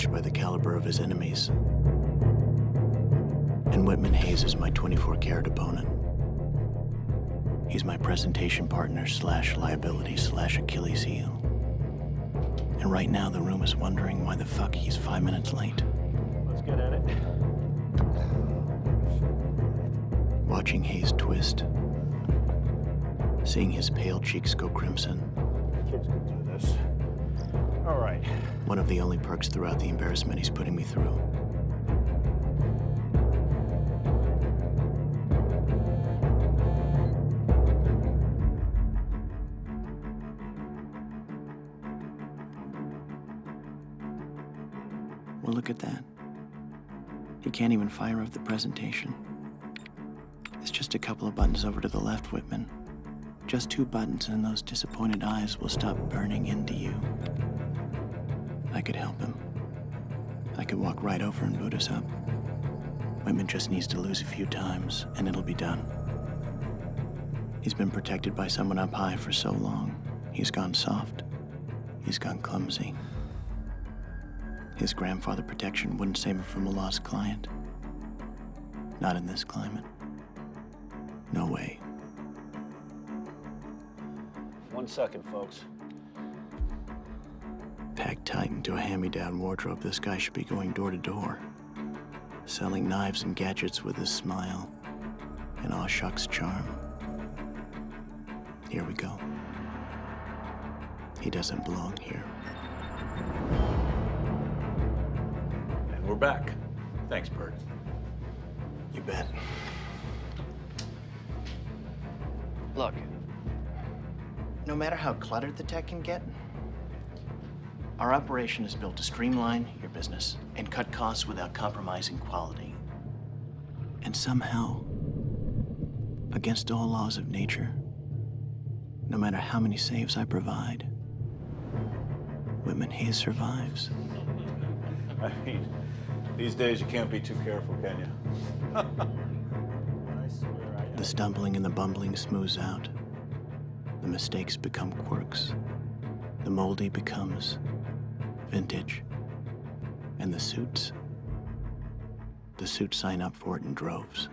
judged by the caliber of his enemies. And Whitman Hayes is my 24-karat opponent. He's my presentation partner / liability / Achilles heel. And right now, the room is wondering why the fuck he's 5 minutes late. Let's get at it. Watching Hayes twist, seeing his pale cheeks go crimson. Kids can do this. All right. One of the only perks throughout the embarrassment he's putting me through. Well, look at that. He can't even fire up the presentation. It's just a couple of buttons over to the left, Whitman. Just 2 buttons and those disappointed eyes will stop burning into you. I could help him. I could walk right over and boot us up. Whitman just needs to lose a few times and it'll be done. He's been protected by someone up high for so long. He's gone soft. He's gone clumsy. His grandfather protection wouldn't save him from a lost client. Not in this climate. No way. 1 second, folks. Packed tight into a hand-me-down wardrobe, this guy should be going door to door, selling knives and gadgets with his smile and aw shucks charm. Here we go. He doesn't belong here. And we're back. Thanks, Bert. You bet. Look, no matter how cluttered the tech can get, our operation is built to streamline your business and cut costs without compromising quality. And somehow, against all laws of nature, no matter how many saves I provide, Whitman Hayes survives. I mean, these days you can't be too careful, can you? The stumbling and the bumbling smooths out. The mistakes become quirks. The moldy becomes vintage. And the suits sign up for it in droves.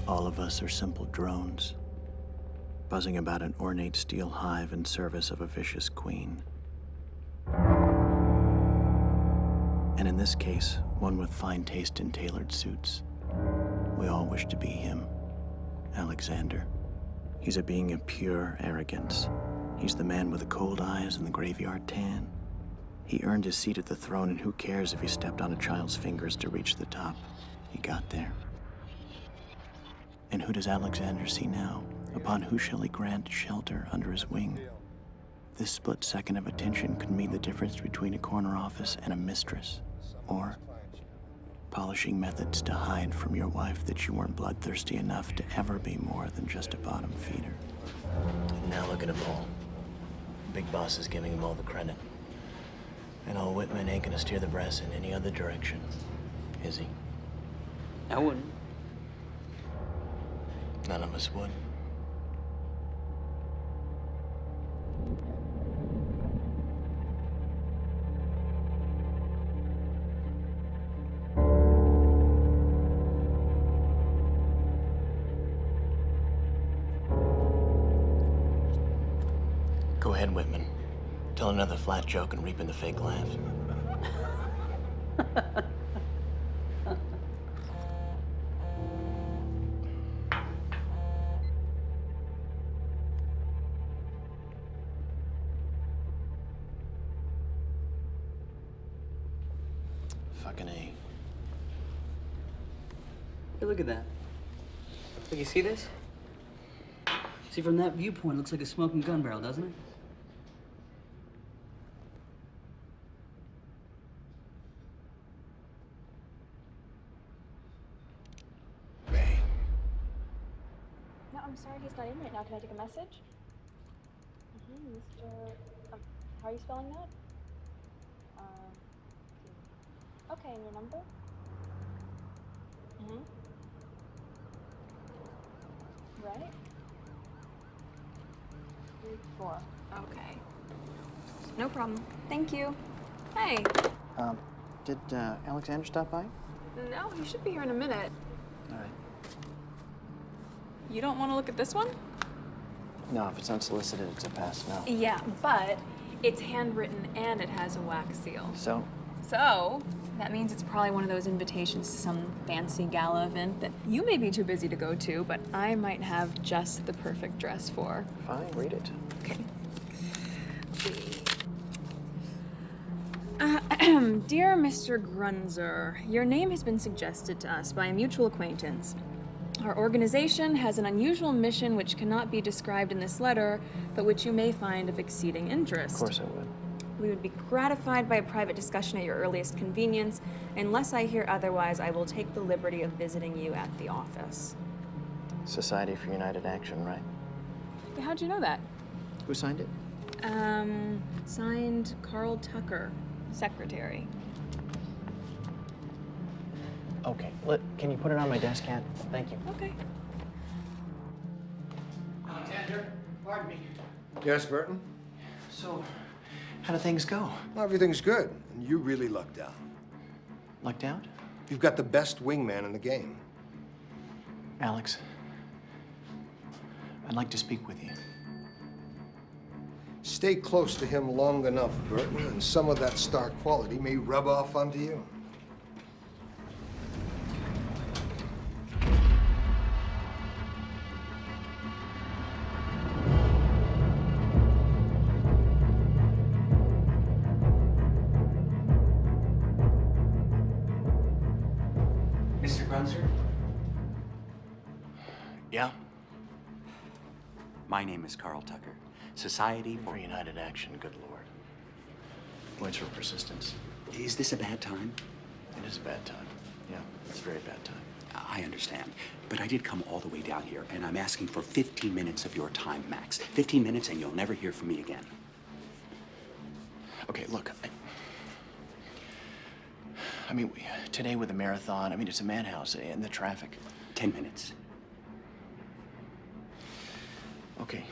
All of us are simple drones, buzzing about an ornate steel hive in service of a vicious queen. And in this case, one with fine taste in tailored suits. We all wish to be him, Alexander. He's a being of pure arrogance. He's the man with the cold eyes and the graveyard tan. He earned his seat at the throne, and who cares if he stepped on a child's fingers to reach the top? He got there. And who does Alexander see now? Upon who shall he grant shelter under his wing? This split second of attention could mean the difference between a corner office and a mistress, or polishing methods to hide from your wife that you weren't bloodthirsty enough to ever be more than just a bottom feeder. And now look at them all. Big boss is giving him all the credit. And old Whitman ain't gonna steer the brass in any other direction, is he? I wouldn't. None of us would. Go ahead, Whitman. Tell another flat joke and reap in the fake laugh. fucking A. Hey, look at that. Look, you see this? See, from that viewpoint, it looks like a smoking gun barrel, doesn't it? Ray. No, I'm sorry, he's not in right now. Can I take a message? Mr. How are you spelling that? Okay, and your number? Right? 3-4. Okay. No problem. Thank you. Hey. Did Alexander stop by? No, he should be here in a minute. All right. You don't want to look at this one? No, if it's unsolicited, it's a pass, no. Yeah, but it's handwritten and it has a wax seal. So? So, that means it's probably one of those invitations to some fancy gala event that you may be too busy to go to, but I might have just the perfect dress for. Fine, read it. Okay. Let's see. Dear Mr. Grunzer, your name has been suggested to us by a mutual acquaintance. Our organization has an unusual mission which cannot be described in this letter, but which you may find of exceeding interest. Of course I would. We would be gratified by a private discussion at your earliest convenience. Unless I hear otherwise, I will take the liberty of visiting you at the office. Society for United Action, right? Yeah, how'd you know that? Who signed it? Signed Carl Tucker, secretary. Okay, can you put it on my desk, Kat? Thank you. Okay. Alexander, pardon me. Yes, Burton? So, how do things go? Well, everything's good, and you really lucked out. Lucked out? You've got the best wingman in the game. Alex, I'd like to speak with you. Stay close to him long enough, Burton, and some of that star quality may rub off onto you. Mr. Grunzer? Yeah? My name is Carl Tucker. Society For United Action, good lord. Points for persistence. Is this a bad time? It is a bad time. Yeah, it's a very bad time. I understand. But I did come all the way down here, and I'm asking for 15 minutes of your time, max. 15 minutes, and you'll never hear from me again. Okay, look, I mean, today with the marathon, I mean, it's a madhouse and the traffic. 10 minutes. Okay.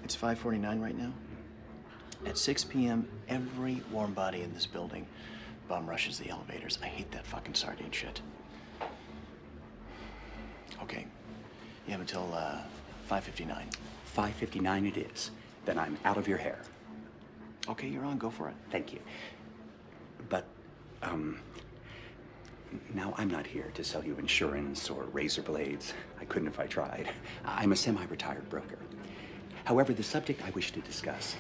It's 5:49 right now. At 6 p.m., every warm body in this building bum rushes the elevators. I hate that fucking sardine shit. Okay. You have until 5:59. 5:59 it is. Then I'm out of your hair. Okay, you're on. Go for it. Thank you. But, now I'm not here to sell you insurance or razor blades. I couldn't if I tried. I'm a semi-retired broker. However, the subject I wish to discuss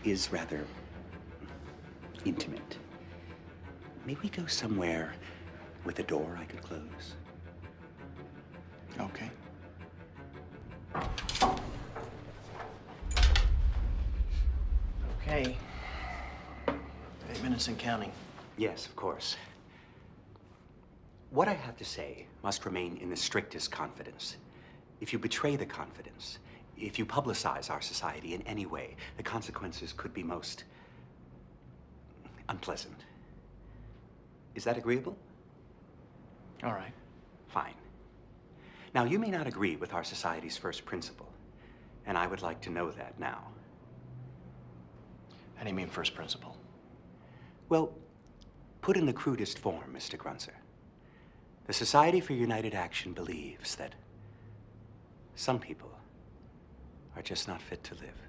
is rather intimate. May we go somewhere with a door I could close? Okay. Okay. 8 minutes and counting. Yes, of course. What I have to say must remain in the strictest confidence. If you betray the confidence, if you publicize our society in any way, the consequences could be most unpleasant. Is that agreeable? All right. Fine. Now, you may not agree with our society's first principle, and I would like to know that now. How do you mean first principle? Well, put in the crudest form, Mr. Grunzer. The Society for United Action believes that some people are just not fit to live.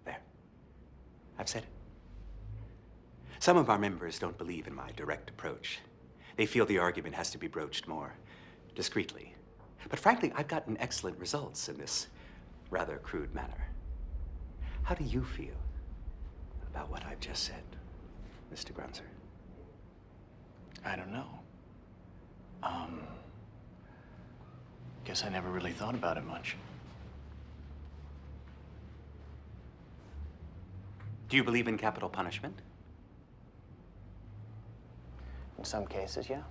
There. I've said it. Some of our members don't believe in my direct approach. They feel the argument has to be broached more discreetly. But frankly, I've gotten excellent results in this rather crude manner. How do you feel about what I've just said, Mr. Grunzer? I don't know. Guess I never really thought about it much. Do you believe in capital punishment? In some cases, yeah.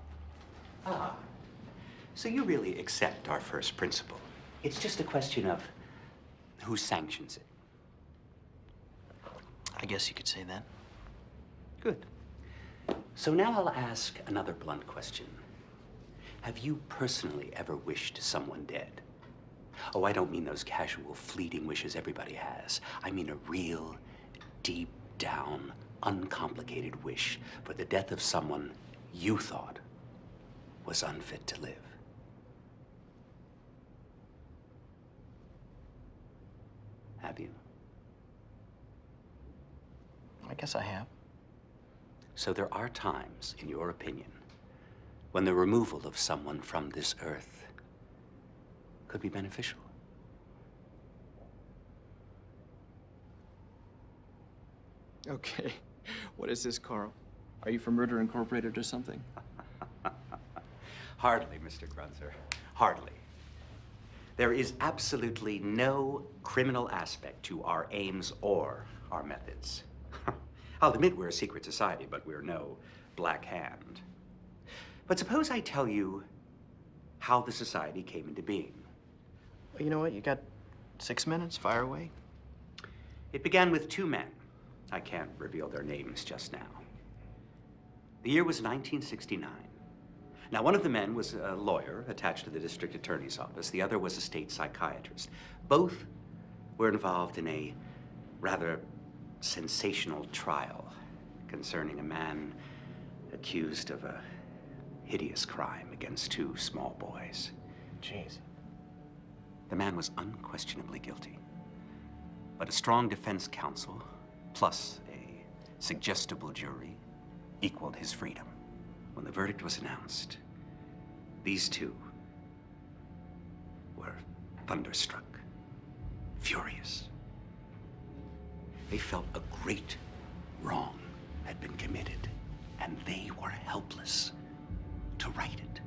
Ah, so you really accept our first principle. It's just a question of who sanctions it. I guess you could say that. Good. So now I'll ask another blunt question. Have you personally ever wished someone dead? Oh, I don't mean those casual, fleeting wishes everybody has. I mean a real, deep down, uncomplicated wish for the death of someone you thought was unfit to live. Have you? I guess I have. So there are times, in your opinion, when the removal of someone from this earth could be beneficial. Okay. What is this, Carl? Are you from Murder Incorporated or something? Hardly, Mr. Grunzer. Hardly. There is absolutely no criminal aspect to our aims or our methods. I'll admit we're a secret society, but we're no Black Hand. But suppose I tell you how the society came into being. Well, you know what? You got 6 minutes. Fire away. It began with two men. I can't reveal their names just now. The year was 1969. Now, one of the men was a lawyer attached to the district attorney's office. The other was a state psychiatrist. Both were involved in a rather sensational trial concerning a man accused of a hideous crime against two small boys. Jeez. The man was unquestionably guilty. But a strong defense counsel, plus a suggestible jury, equaled his freedom. When the verdict was announced, these two were thunderstruck, furious. They felt a great wrong had been committed, and they were helpless to right it.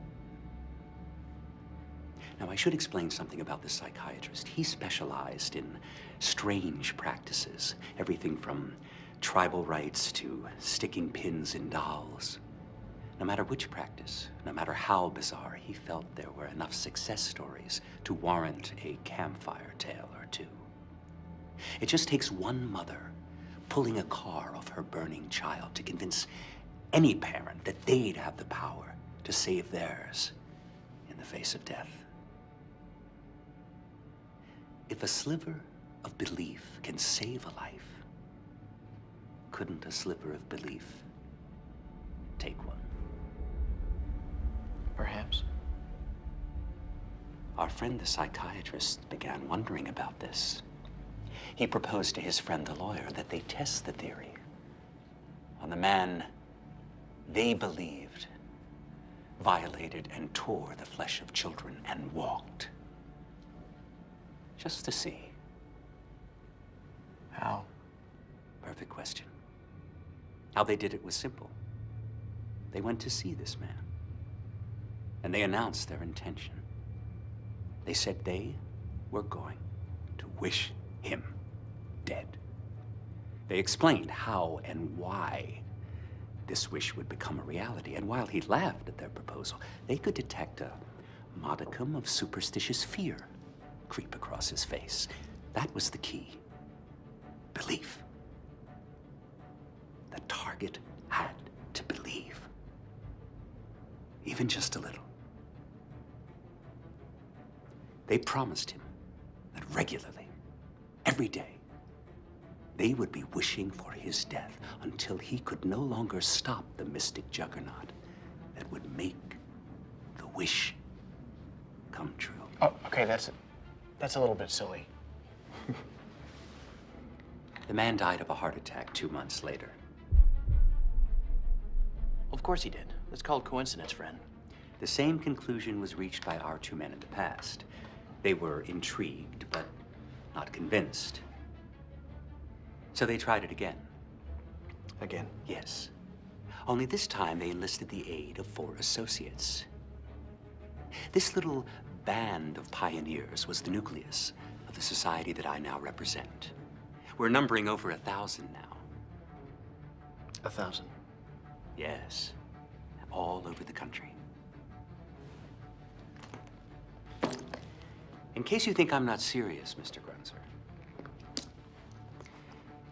Now, I should explain something about this psychiatrist. He specialized in strange practices, everything from tribal rites to sticking pins in dolls. No matter which practice, no matter how bizarre, he felt there were enough success stories to warrant a campfire tale or two. It just takes one mother pulling a car off her burning child to convince any parent that they'd have the power to save theirs in the face of death. If a sliver of belief can save a life, couldn't a sliver of belief take one? Perhaps. Our friend, the psychiatrist, began wondering about this. He proposed to his friend, the lawyer, that they test the theory on the man they believed violated and tore the flesh of children and walked. Just to see. How? Perfect question. How they did it was simple. They went to see this man, and they announced their intention. They said they were going to wish him dead. They explained how and why this wish would become a reality, and while he laughed at their proposal, they could detect a modicum of superstitious fear creep across his face. That was the key. Belief. The target had to believe. Even just a little. They promised him that regularly, every day, they would be wishing for his death until he could no longer stop the mystic juggernaut that would make the wish come true. Oh, okay, that's a little bit silly. The man died of a heart attack 2 months later. Of course he did. It's called coincidence, friend. The same conclusion was reached by our two men in the past. They were intrigued, but not convinced. So they tried it again. Again. Yes. Only this time they enlisted the aid of 4 associates. This little band of pioneers was the nucleus of the society that I now represent. We're numbering over 1,000 now. 1,000. Yes. All over the country. In case you think I'm not serious, Mr. Grunzer,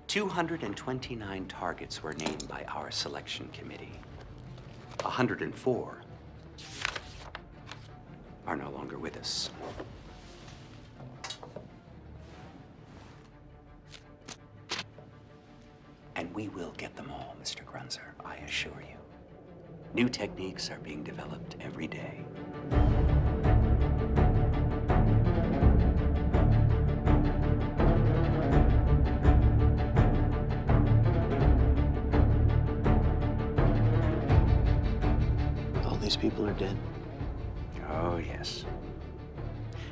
229 targets were named by our selection committee. 104 are no longer with us. And we will get them all, Mr. Grunzer, I assure you. New techniques are being developed every day. All these people are dead. Oh, yes.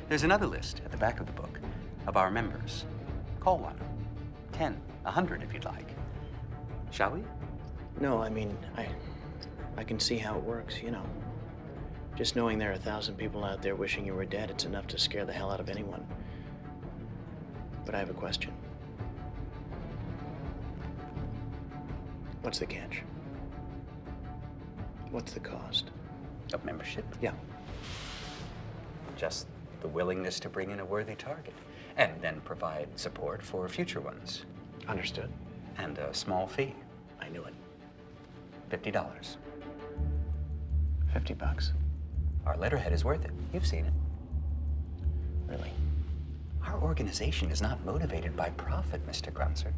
There's another list at the back of the book of our members. Call one. 10, 100 if you'd like. Shall we? No, I mean, I can see how it works, you know. Just knowing there are 1,000 people out there wishing you were dead, it's enough to scare the hell out of anyone. But I have a question. What's the catch? What's the cost? Of membership? Yeah. Just the willingness to bring in a worthy target and then provide support for future ones. Understood. And a small fee. I knew it. $50. $50. Our letterhead is worth it. You've seen it. Really? Our organization is not motivated by profit, Mr. Grunzer.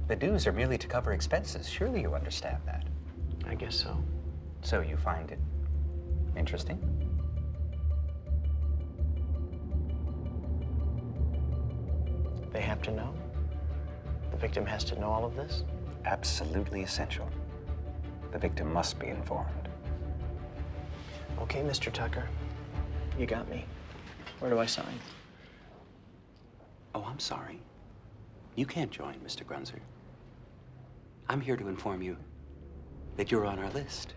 The dues are merely to cover expenses. Surely you understand that. I guess so. So you find it interesting? They have to know? The victim has to know all of this? Absolutely essential. The victim must be informed. Okay, Mr. Tucker. You got me. Where do I sign? Oh, I'm sorry. You can't join, Mr. Grunzer. I'm here to inform you that you're on our list.